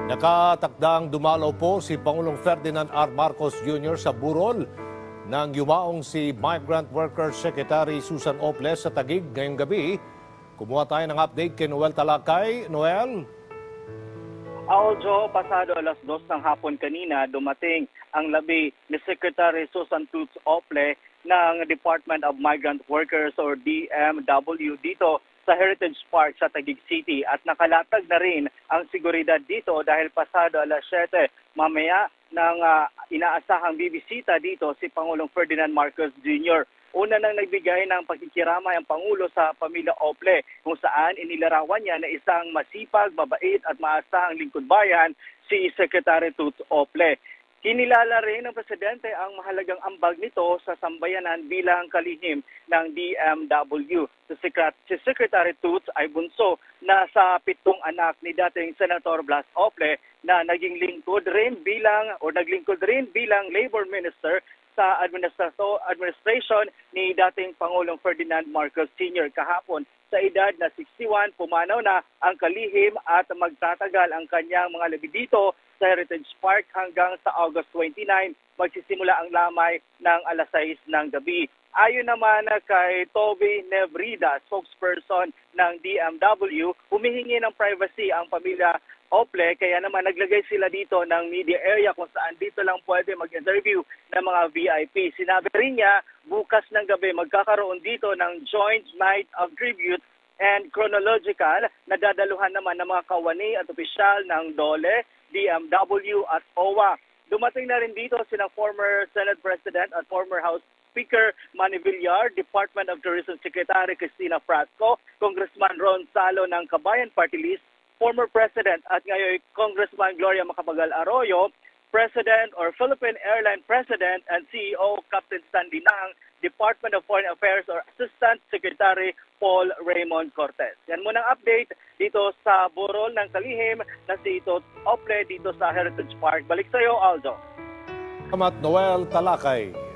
Nakatakdang dumalaw po si Pangulong Ferdinand R. Marcos Jr. sa burol ng yumaong si Migrant Workers Secretary Susan Ople sa Taguig ngayong gabi. Kumuha tayo ng update kay Noel Talakay. Noel? Aljo, pasado alas 2 ng hapon kanina, dumating ang labi ni Secretary Susan Toots Ople ng Department of Migrant Workers or DMW dito sa Heritage Park sa Taguig City at nakalatag na rin ang seguridad dito dahil pasado alas 7 mamaya ng inaasahang bibisita dito si Pangulong Ferdinand Marcos Jr. Una nang nagbigay ng pagkikiramay ang Pangulo sa pamilya Ople kung saan inilarawan niya na isang masipag, mabait at maasahang lingkod bayan si Secretary Toots Ople. Kinilala rin ng Presidente ang mahalagang ambag nito sa sambayanan bilang kalihim ng DMW. Si Secretary Toots ay bunso na sa 7 anak ni dating Senator Blas Ople na naglingkod rin bilang Labor Minister sa administration ni dating Pangulong Ferdinand Marcos Sr. Kahapon. Sa edad na 61, pumanaw na ang kalihim at magtatagal ang kanyang mga labi dito sa Heritage Park hanggang sa August 29. Magsisimula ang lamay ng alas 6 ng gabi. Ayon naman kay Toby Nevrida, spokesperson ng DMW, humihingi ng privacy ang pamilya Ople, kaya naman naglagay sila dito ng media area kung saan dito lang pwede mag-interview ng mga VIP. Sinabi rin niya, bukas ng gabi magkakaroon dito ng joint night of tribute and chronological na dadaluhan naman ng mga kawani at opisyal ng DOLE, DMW at OWA. Dumating na rin dito sina former Senate President at former House Speaker Manny Villar, Department of Tourism Secretary Cristina Frasco, Congressman Ron Salo ng Kabayan Party List, former President at ngayon Congressman Gloria Macapagal Arroyo, President or Philippine Airline President and CEO Captain Stanley Nang, Department of Foreign Affairs or Assistant Secretary Paul Raymond Cortez. Yan muna ang update dito sa burol ng kalihim na si Toots Ople dito sa Heritage Park. Balik sa iyo, Aldo. Salamat, Noel Talakay.